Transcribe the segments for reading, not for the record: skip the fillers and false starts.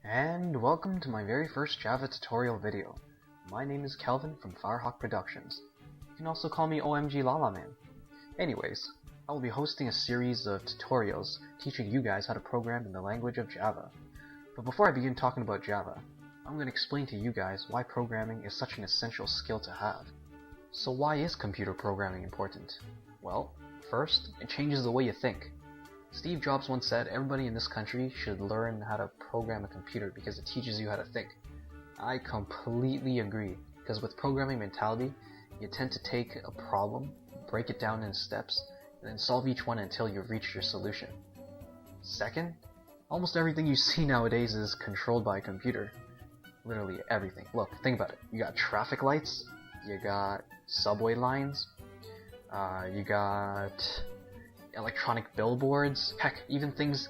And welcome to my very first Java tutorial video. My name is Kelvin from Firehawk Productions. You can also call me OMG Lala Man. Anyways, I will be hosting a series of tutorials teaching you guys how to program in the language of Java. But before I begin talking about Java, I'm going to explain to you guys why programming is such an essential skill to have. So why is computer programming important? Well, first, it changes the way you think. Steve Jobs once said everybody in this country should learn how to program a computer because it teaches you how to think. I completely agree, because with programming mentality, you tend to take a problem, break it down in steps, and then solve each one until you reach your solution. Second, almost everything you see nowadays is controlled by a computer. Literally everything. Look, think about it. You got traffic lights, you got subway lines, you got electronic billboards, heck, even things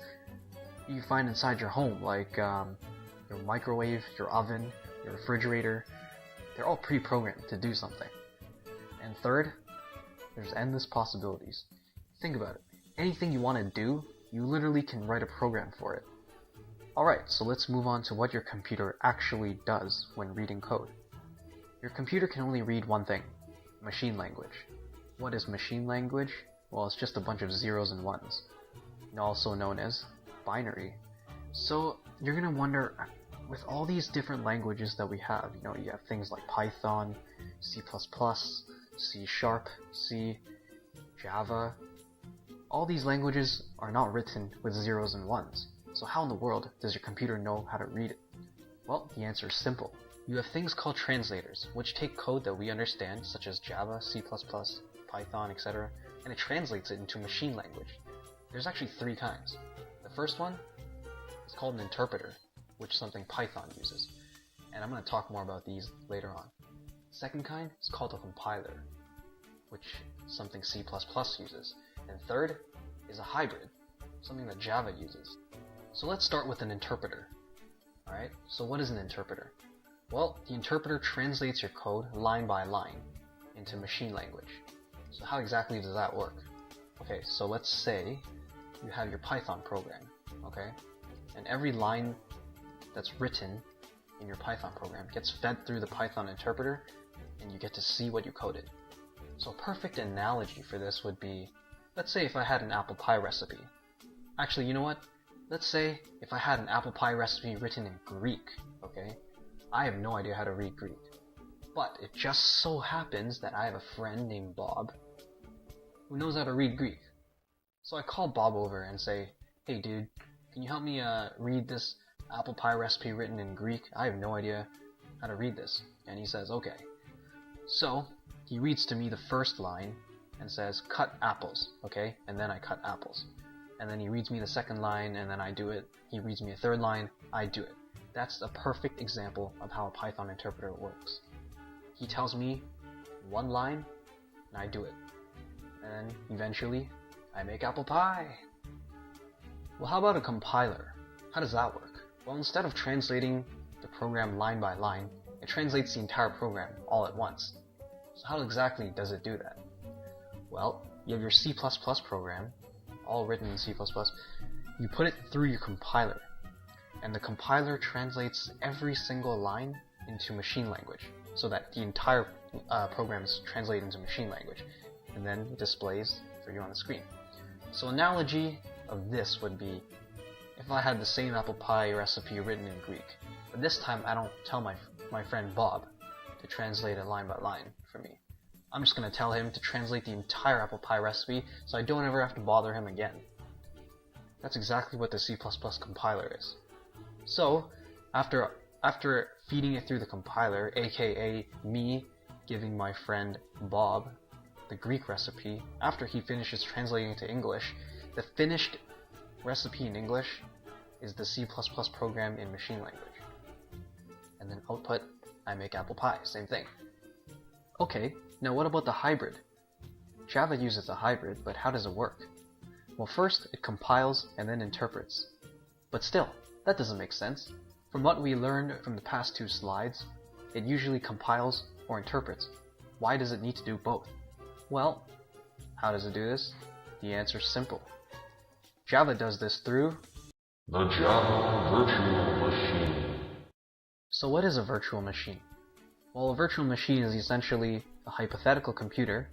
you find inside your home, like your microwave, your oven, your refrigerator. They're all pre-programmed to do something. And third, there's endless possibilities. Think about it. Anything you want to do, you literally can write a program for it. Alright, so let's move on to what your computer actually does when reading code. Your computer can only read one thing: machine language. What is machine language? Well, it's just a bunch of zeros and ones, also known as binary. So you're gonna wonder, with all these different languages that we have, you have things like Python, C++, C#, C, Java. All these languages are not written with zeros and ones. So how in the world does your computer know how to read it? Well, the answer is simple. You have things called translators, which take code that we understand, such as Java, C++, Python, etc., and it translates it into machine language. There's actually three kinds. The first one is called an interpreter, which is something Python uses, and I'm going to talk more about these later on. The second kind is called a compiler, which is something C++ uses. And third is a hybrid, something that Java uses. So let's start with an interpreter. Alright, so what is an interpreter? Well, the interpreter translates your code line by line into machine language. So how exactly does that work? Okay, so let's say you have your Python program, okay? And every line that's written in your Python program gets fed through the Python interpreter, and you get to see what you coded. So a perfect analogy for this would be, let's say if I had an apple pie recipe. Actually, you know what? Let's say if I had an apple pie recipe written in Greek, okay? I have no idea how to read Greek. But it just so happens that I have a friend named Bob who knows how to read Greek. So I call Bob over and say, hey dude, can you help me read this apple pie recipe written in Greek? I have no idea how to read this. And he says, okay. So he reads to me the first line and says, cut apples, okay? And then I cut apples. And then he reads me the second line and then I do it. He reads me a third line, I do it. That's a perfect example of how a Python interpreter works. He tells me one line and I do it. And eventually, I make apple pie. Well, how about a compiler? How does that work? Well, instead of translating the program line by line, it translates the entire program all at once. So how exactly does it do that? Well, you have your C++ program, all written in C++. You put it through your compiler, and the compiler translates every single line into machine language, so that the entire program is translated into machine language, and then it displays for you on the screen. So analogy of this would be, if I had the same apple pie recipe written in Greek, but this time I don't tell my friend Bob to translate it line by line for me. I'm just going to tell him to translate the entire apple pie recipe so I don't ever have to bother him again. That's exactly what the C++ compiler is. So, after feeding it through the compiler, aka me giving my friend Bob the Greek recipe, after he finishes translating it to English, the finished recipe in English is the C++ program in machine language. And then output, I make apple pie, same thing. Okay, now what about the hybrid? Java uses a hybrid, but how does it work? Well, first it compiles and then interprets. But still, that doesn't make sense. From what we learned from the past two slides, it usually compiles or interprets. Why does it need to do both? Well, how does it do this? The answer is simple. Java does this through The Java Virtual Machine. So what is a virtual machine? Well, a virtual machine is essentially a hypothetical computer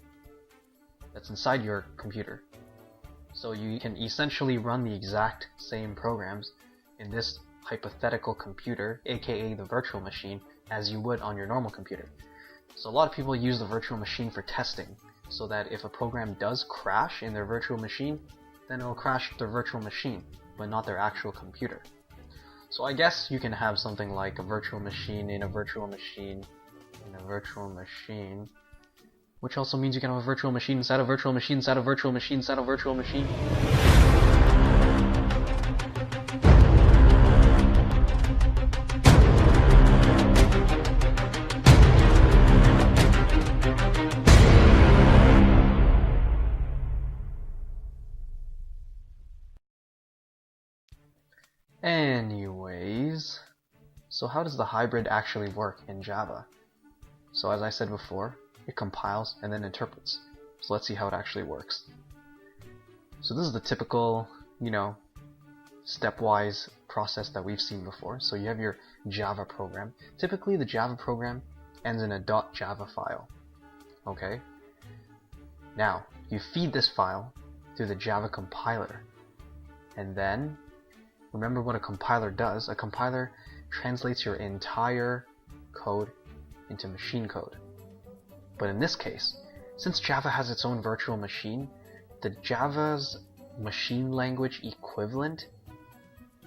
that's inside your computer. So you can essentially run the exact same programs in this hypothetical computer, aka the virtual machine, as you would on your normal computer. So a lot of people use the virtual machine for testing, so that if a program does crash in their virtual machine, then it'll crash their virtual machine, but not their actual computer. So I guess you can have something like a virtual machine in a virtual machine in a virtual machine, which also means you can have a virtual machine inside a virtual machine inside a virtual machine inside a virtual machine. Anyways, so how does the hybrid actually work in Java? So as I said before, it compiles and then interprets. So let's see how it actually works. So this is the typical, stepwise process that we've seen before. So you have your Java program. Typically the Java program ends in a .java file. Okay? Now, you feed this file through the Java compiler. And then, remember what a compiler does. A compiler translates your entire code into machine code. But in this case, since Java has its own virtual machine, the Java's machine language equivalent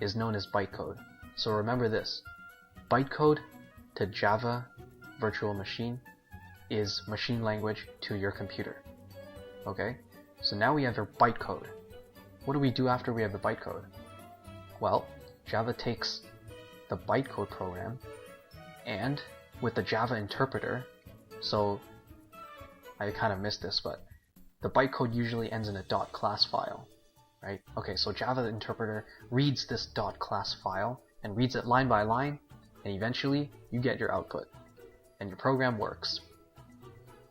is known as bytecode. So remember this. Bytecode to Java virtual machine is machine language to your computer. Okay? So now we have our bytecode. What do we do after we have the bytecode? Well, Java takes the bytecode program and with the Java interpreter, so I kind of missed this, but the bytecode usually ends in a .class file, right? Okay, so Java interpreter reads this .class file and reads it line by line, and eventually you get your output, and your program works.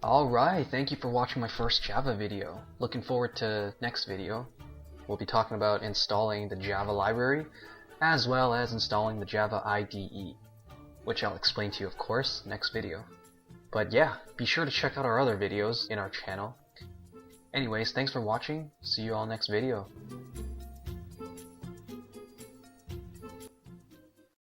Alright, thank you for watching my first Java video. Looking forward to next video. We'll be talking about installing the Java library, as well as installing the Java IDE, which I'll explain to you, of course, next video. But yeah, be sure to check out our other videos in our channel. Anyways, thanks for watching. See you all next video.